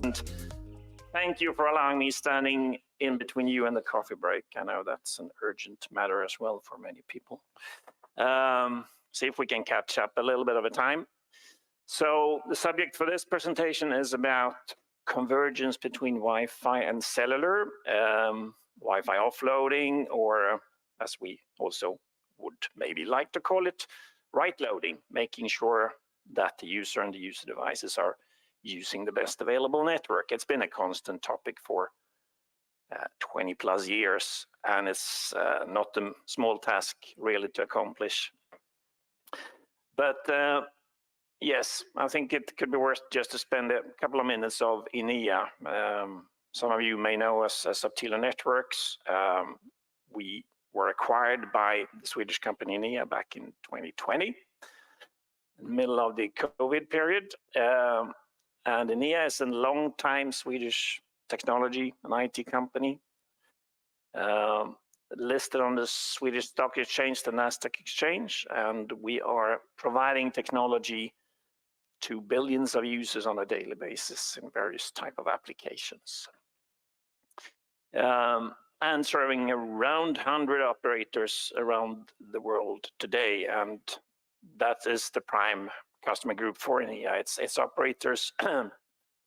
and thank you for allowing me standing in between you and the coffee break. I know that's an urgent matter as well for many people. See if we can catch up a little bit of a time. So the subject for this presentation is about convergence between Wi-Fi and cellular, Wi-Fi offloading, or as we also would maybe like to call it, right loading, making sure that the user and the user devices are using the best available network. It's been a constant topic for 20 plus years, and it's not a small task really to accomplish. But yes, I think it could be worth just to spend a couple of minutes of Enea. Some of you may know us as Aptilo Networks. We were acquired by the Swedish company Enea back in 2020, in the middle of the COVID period. And Enea is a long-time Swedish technology and IT company, listed on the Swedish Stock Exchange, the Nasdaq Exchange, and we are providing technology to billions of users on a daily basis in various type of applications. And serving around 100 operators around the world today, and that is the prime customer group for Enea. It's operators,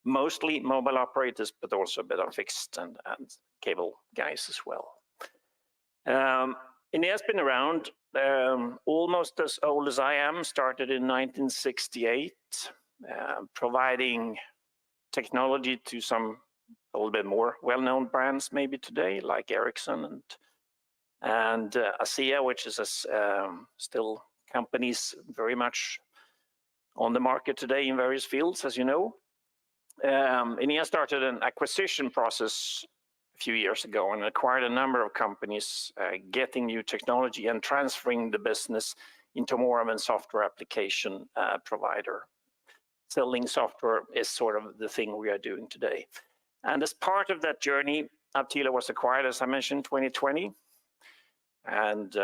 mostly mobile operators, but also a bit of fixed and cable guys as well. Enea's been around almost as old as I am, started in 1968, providing technology to some a little bit more well-known brands maybe today, like Ericsson and ASEA, which is still companies very much on the market today in various fields, as you know. Enea started an acquisition process a few years ago and acquired a number of companies, getting new technology and transferring the business into more of a software application provider. Selling software is sort of the thing we are doing today. And as part of that journey, Aptilo was acquired, as I mentioned, 2020, and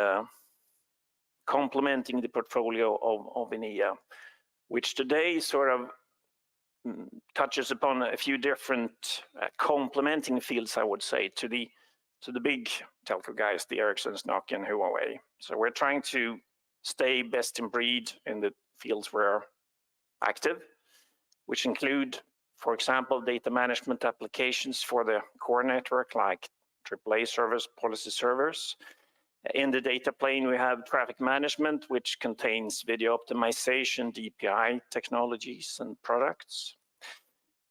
complementing the portfolio of Enea, which today sort of touches upon a few different complementing fields, I would say, to the big telco guys, the Ericssons, Nokia, and Huawei. So we're trying to stay best in breed in the fields we're active, which include, for example, data management applications for the core network, like AAA servers, policy servers. In the data plane, we have traffic management, which contains video optimization, DPI technologies and products.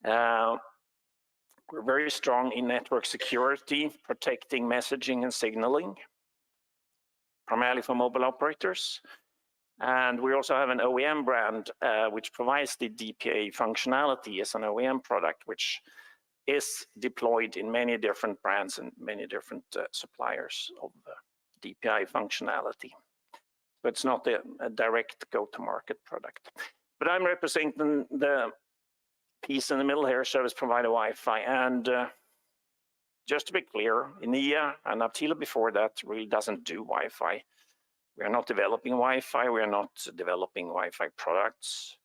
We're very strong in network security, protecting messaging and signaling, primarily for mobile operators. And we also have an OEM brand, which provides the DPA functionality as an OEM product, which is deployed in many different brands and many different suppliers of DPI functionality. So it's not a direct go-to-market product. But I'm representing the piece in the middle here, service provider Wi-Fi. And just to be clear, Enea and Aptilo before that really doesn't do Wi-Fi. We are not developing Wi-Fi. We are not developing Wi-Fi products.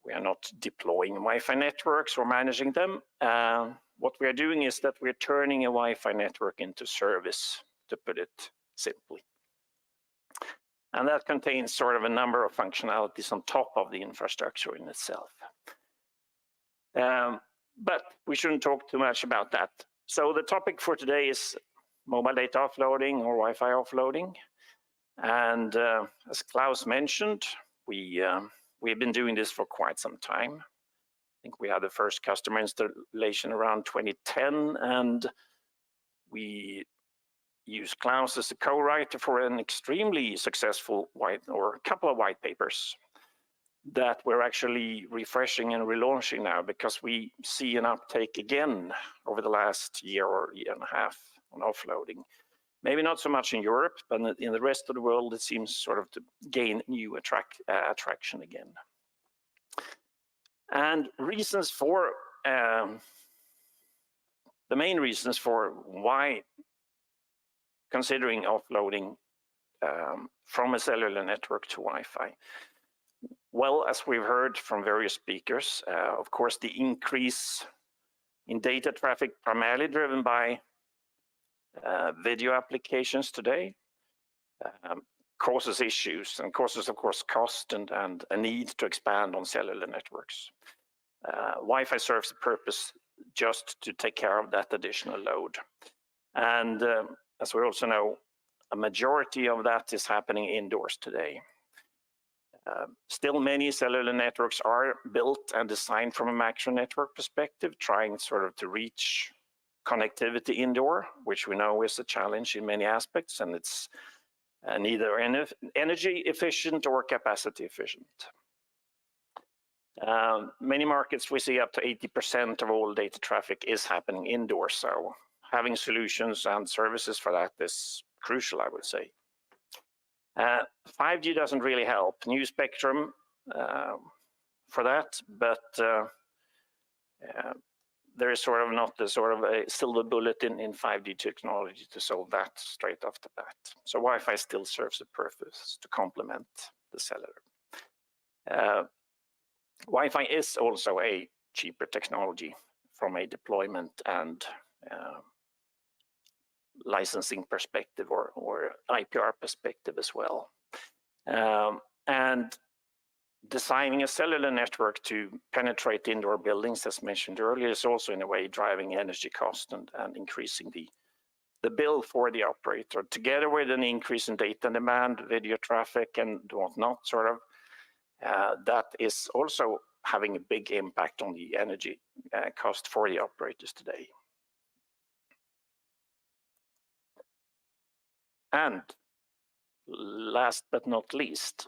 We are not deploying Wi-Fi networks or managing them. What we are doing is that we're turning a Wi-Fi network into service, to put it simply. And that contains sort of a number of functionalities on top of the infrastructure in itself. But we shouldn't talk too much about that. So the topic for today is mobile data offloading or Wi-Fi offloading. And as Klaus mentioned, we've been doing this for quite some time. I think we had the first customer installation around 2010, and we used Klaus as a co-writer for an extremely successful couple of white papers that we're actually refreshing and relaunching now, because we see an uptake again over the last year or year and a half on offloading. Maybe not so much in Europe, but in the rest of the world, it seems sort of to gain new attraction again. And reasons for, the main reasons for why considering offloading from a cellular network to Wi-Fi. Well, as we've heard from various speakers, of course, the increase in data traffic primarily driven by video applications today, causes issues and causes, of course, cost and a need to expand on cellular networks. Wi-Fi serves a purpose just to take care of that additional load. And as we also know, a majority of that is happening indoors today. Still, many cellular networks are built and designed from a macro network perspective, trying sort of to reach connectivity indoor, which we know is a challenge in many aspects, and it's neither energy efficient or capacity efficient. Many markets we see up to 80% of all data traffic is happening indoors, so having solutions and services for that is crucial, I would say. 5G doesn't really help. New spectrum for that, but there is sort of not the sort of a silver bullet in 5G technology to solve that straight off the bat. So Wi-Fi still serves a purpose to complement the cellular. Wi-Fi is also a cheaper technology from a deployment and licensing perspective or IPR perspective as well. And designing a cellular network to penetrate indoor buildings, as mentioned earlier, is also in a way driving energy cost and increasing the bill for the operator, together with an increase in data demand, video traffic, and whatnot, sort of. That is also having a big impact on the energy cost for the operators today. And last but not least,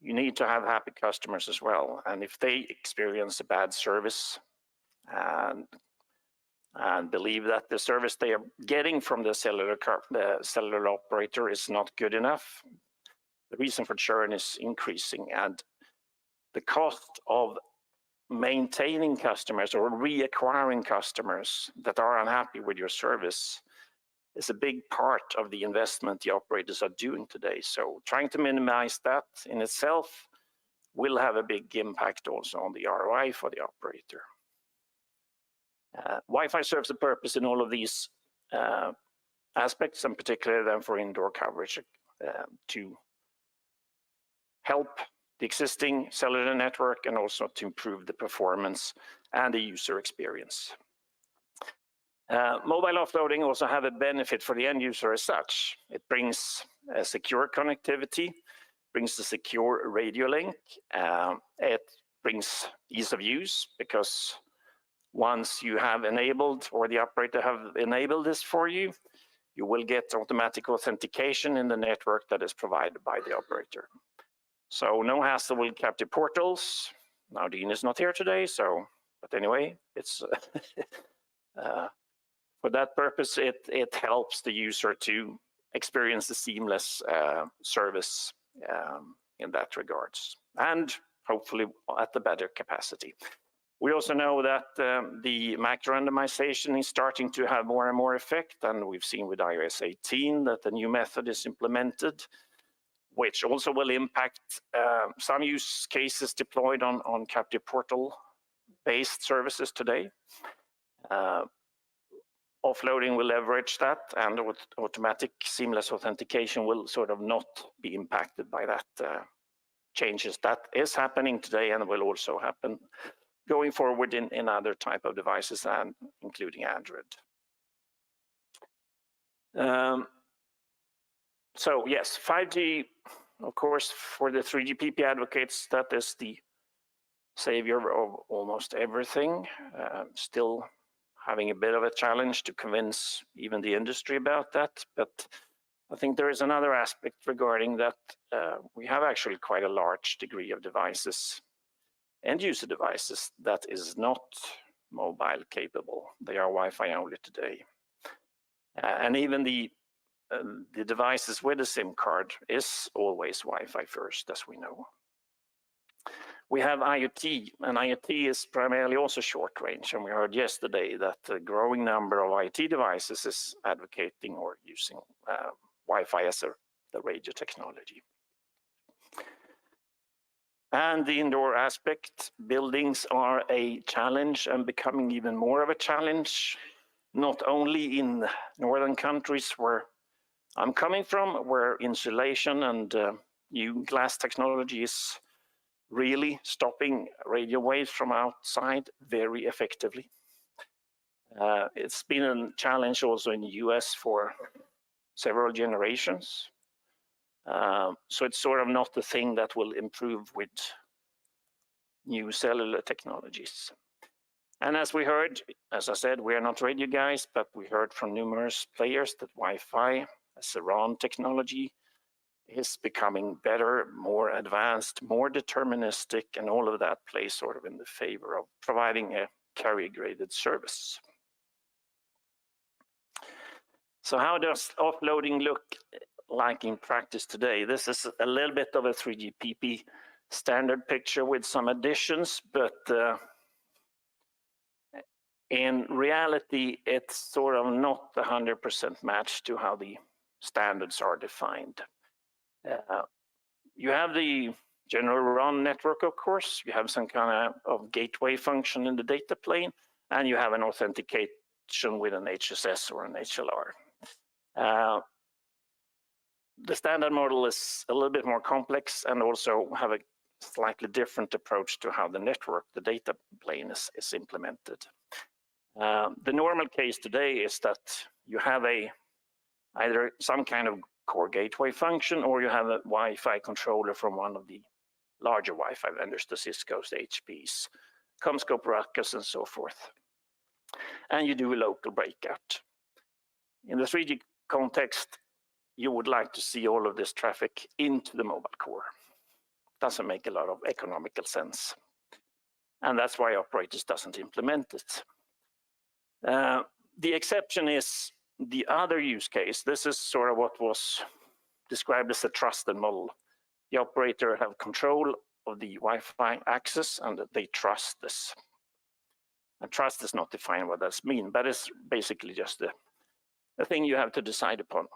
you need to have happy customers as well. And if they experience a bad service and believe that the service they are getting from the cellular operator is not good enough, the reason for churn is increasing, and the cost of maintaining customers or reacquiring customers that are unhappy with your service is a big part of the investment the operators are doing today. So trying to minimize that in itself will have a big impact also on the ROI for the operator. Wi-Fi serves a purpose in all of these aspects, and particularly then for indoor coverage to help the existing cellular network and also to improve the performance and the user experience. Mobile offloading also have a benefit for the end user as such. It brings a secure connectivity, brings a secure radio link. It brings ease of use, because once you have enabled, or the operator have enabled this for you, you will get automatic authentication in the network that is provided by the operator. So no hassle with captive portals. Now Dean is not here today, but anyway, it's for that purpose, it helps the user to experience the seamless service in that regards, and hopefully at the better capacity. We also know that the macro randomization is starting to have more and more effect, and we've seen with iOS 18 that the new method is implemented, which also will impact some use cases deployed on captive portal-based services today. Offloading will leverage that, and automatic seamless authentication will sort of not be impacted by that changes that is happening today and will also happen going forward in other type of devices, and including Android. So yes, 5G, of course, for the 3GPP advocates, that is the savior of almost everything. Still having a bit of a challenge to convince even the industry about that, but I think there is another aspect regarding that. We have actually quite a large degree of devices, end user devices, that is not mobile capable. They are Wi-Fi only today. And even the devices with a SIM card is always Wi-Fi first, as we know. We have IoT, and IoT is primarily also short range, and we heard yesterday that a growing number of IoT devices is advocating or using Wi-Fi as the radio technology. And the indoor aspect, buildings are a challenge and becoming even more of a challenge, not only in northern countries where I'm coming from, where insulation and new glass technology is really stopping radio waves from outside very effectively. It's been a challenge also in the US for several generations. So it's sort of not the thing that will improve with new cellular technologies. And as we heard, as I said, we are not radio guys, but we heard from numerous players that Wi-Fi as a RAN technology is becoming better, more advanced, more deterministic, and all of that plays sort of in the favor of providing a carrier-graded service. So how does offloading look like in practice today? This is a little bit of a 3GPP standard picture with some additions, but in reality, it's sort of not 100% matched to how the standards are defined. You have the general RAN network, of course. You have some kind of gateway function in the data plane, and you have an authentication with an HSS or an HLR. The standard model is a little bit more complex and also have a slightly different approach to how the network, the data plane is implemented. The normal case today is that you have either some kind of core gateway function, or you have a Wi-Fi controller from one of the larger Wi-Fi vendors, the Cisco's, the HPs, Comscope, Ruckus, and so forth. And you do a local breakout. In the 3G context, you would like to see all of this traffic into the mobile core. Doesn't make a lot of economical sense. And that's why operators doesn't implement it. The exception is the other use case. This is sort of what was described as a trusted model. The operator have control of the Wi-Fi access and they trust this. And trust is not defined what that means, but it's basically just a thing you have to decide upon.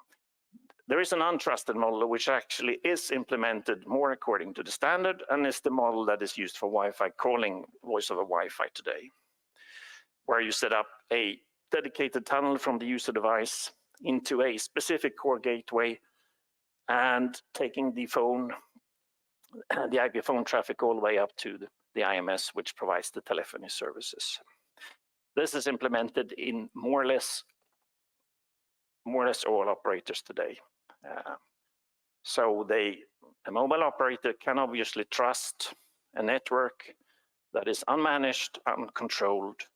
There is an untrusted model which actually is implemented more according to the standard, and is the model that is used for Wi-Fi calling voice over Wi-Fi today, where you set up a dedicated tunnel from the user device into a specific core gateway and taking the phone, the IP phone traffic all the way up to the IMS, which provides the telephony services. This is implemented in more or less all operators today. So a mobile operator can obviously trust a network that is unmanaged, uncontrolled,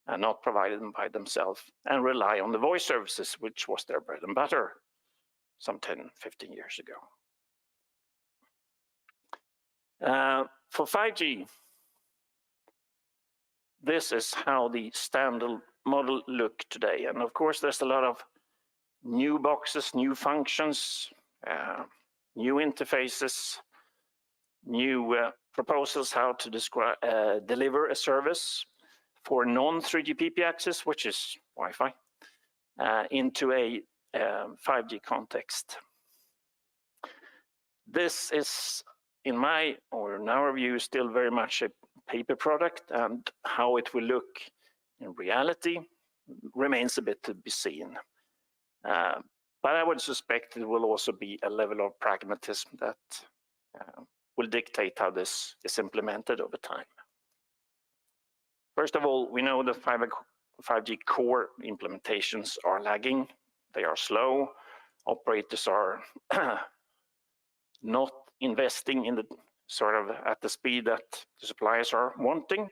and not provided by themselves, and rely on the voice services, which was their bread and butter some 10, 15 years ago. For 5G, this is how the standard model look today. And of course, there's a lot of new boxes, new functions, new interfaces, new proposals how to deliver a service for non-3GPP access, which is Wi-Fi, into a 5G context. This is, in our view, still very much a paper product, and how it will look in reality remains a bit to be seen. But I would suspect it will also be a level of pragmatism that will dictate how this is implemented over time. First of all, we know the 5G core implementations are lagging. They are slow. Operators are not investing in the sort of at the speed that the suppliers are wanting,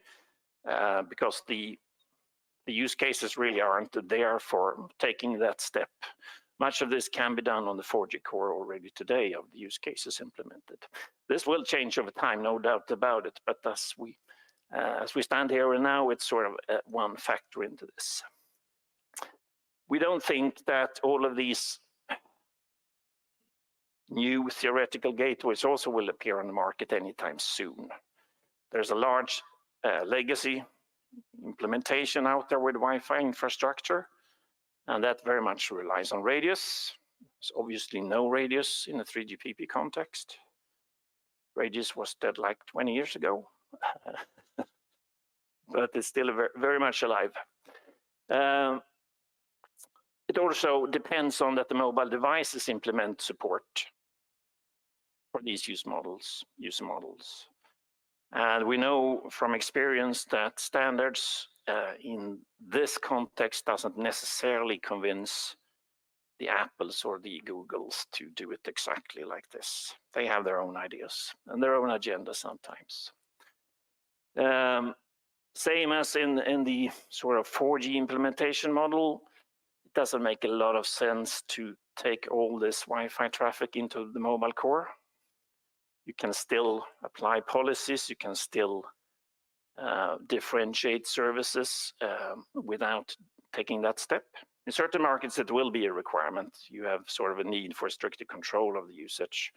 because the use cases really aren't there for taking that step. Much of this can be done on the 4G core already today of the use cases implemented. This will change over time, no doubt about it, but as we stand here and now, it's sort of one factor into this. We don't think that all of these new theoretical gateways also will appear on the market anytime soon. There's a large legacy implementation out there with Wi-Fi infrastructure, and that very much relies on radius. There's obviously no radius in a 3GPP context. Regis was dead like 20 years ago, but it's still very much alive. It also depends on that the mobile devices implement support for these user models. And we know from experience that standards in this context doesn't necessarily convince the Apples or the Googles to do it exactly like this. They have their own ideas and their own agenda sometimes. Same as in the sort of 4G implementation model, it doesn't make a lot of sense to take all this Wi-Fi traffic into the mobile core. You can still apply policies, you can still differentiate services without taking that step. In certain markets, it will be a requirement. You have sort of a need for stricter control of the usage.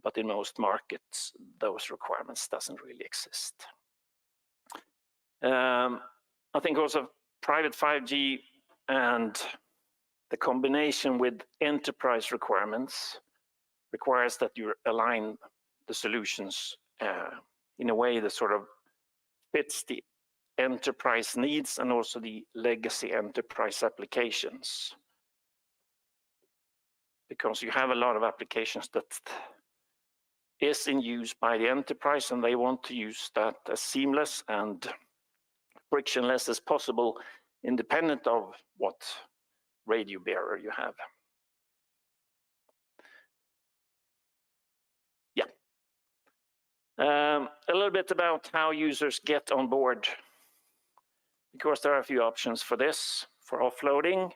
But in most markets, those requirements doesn't really exist. I think also private 5G and the combination with enterprise requirements requires that you align the solutions in a way that sort of fits the enterprise needs and also the legacy enterprise applications. Because you have a lot of applications that is in use by the enterprise and they want to use that as seamless and frictionless as possible, independent of what radio bearer you have. Yeah. A little bit about how users get on board, because there are a few options for this. For offloading,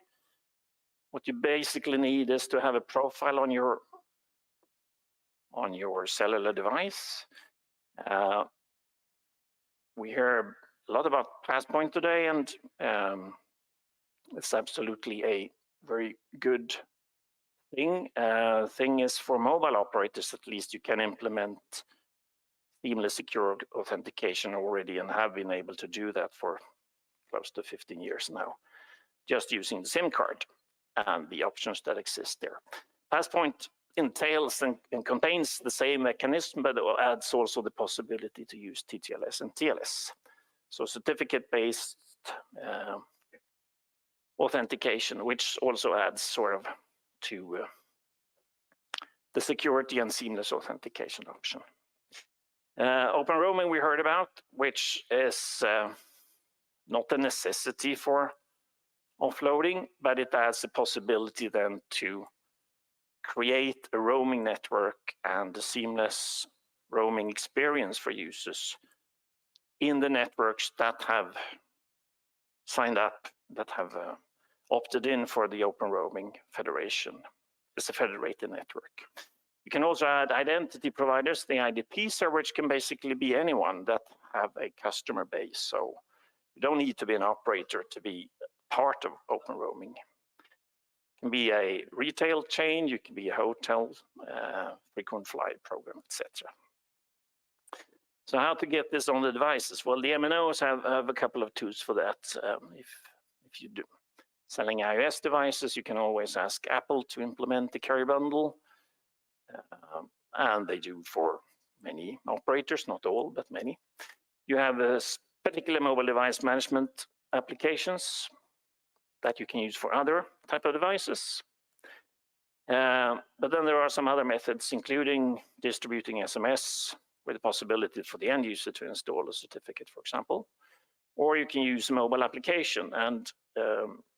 what you basically need is to have a profile on your cellular device. We hear a lot about PassPoint today, and it's absolutely a very good thing. Thing is, for mobile operators, at least, you can implement seamless secure authentication already and have been able to do that for close to 15 years now, just using the SIM card and the options that exist there. PassPoint entails and contains the same mechanism, but it adds also the possibility to use TTLS and TLS. So certificate-based authentication, which also adds sort of to the security and seamless authentication option. Open roaming we heard about, which is not a necessity for offloading, but it adds the possibility then to create a roaming network and a seamless roaming experience for users in the networks that have signed up, that have opted in for the Open Roaming Federation. It's a federated network. You can also add identity providers, the IDPs, which can basically be anyone that have a customer base. So you don't need to be an operator to be part of Open Roaming. It can be a retail chain, you can be a hotel, frequent flyer program, etc. So how to get this on the devices? Well, the MNOs have a couple of tools for that. If you do selling iOS devices, you can always ask Apple to implement the carrier bundle. And they do for many operators, not all, but many. You have particular mobile device management applications that you can use for other type of devices. But then there are some other methods, including distributing SMS with the possibility for the end user to install a certificate, for example. Or you can use a mobile application and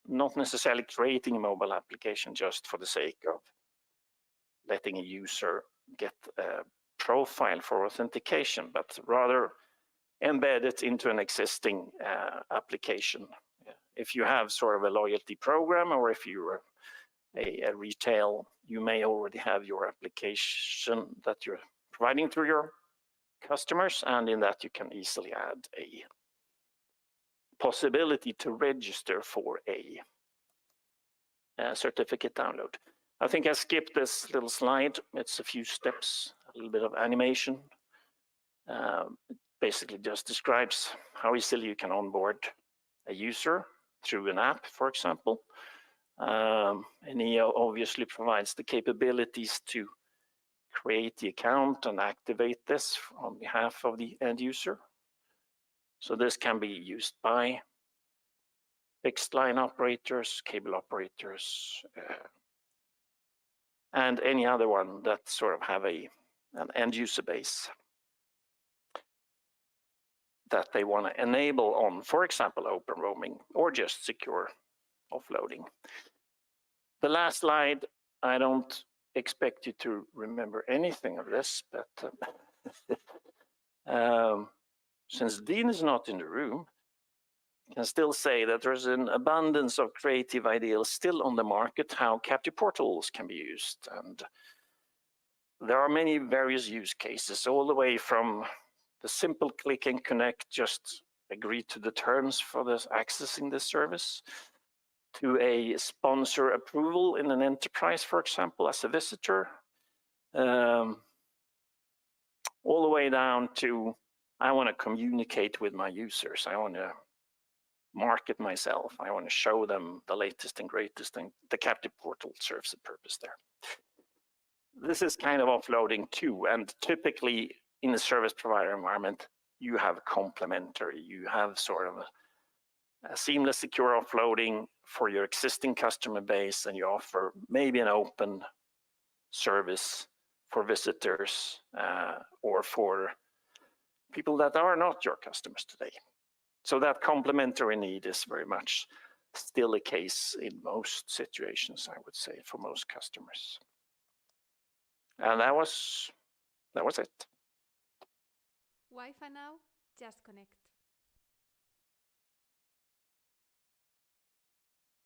not necessarily creating a mobile application just for the sake of letting a user get a profile for authentication, but rather embed it into an existing application. If you have sort of a loyalty program, or if you're a retail, you may already have your application that you're providing to your customers, and in that you can easily add a possibility to register for a certificate download. I think I skipped this little slide. It's a few steps, a little bit of animation. It basically just describes how easily you can onboard a user through an app, for example. Enea obviously provides the capabilities to create the account and activate this on behalf of the end user. So this can be used by fixed line operators, cable operators, and any other one that sort of have an end user base that they want to enable on, for example, open roaming or just secure offloading. The last slide, I don't expect you to remember anything of this, but since Dean is not in the room, I can still say that there's an abundance of creative ideas still on the market how captive portals can be used. And there are many various use cases, all the way from the simple click and connect, just agree to the terms for this accessing this service, to a sponsor approval in an enterprise, for example, as a visitor, all the way down to I want to communicate with my users. I want to market myself. I want to show them the latest and greatest, and the captive portal serves a purpose there. This is kind of offloading too, and typically in a service provider environment, you have complementary. You have sort of a seamless, secure offloading for your existing customer base, and you offer maybe an open service for visitors or for people that are not your customers today. So that complementary need is very much still a case in most situations, I would say, for most customers. And that was it. Wi-Fi now, just connect.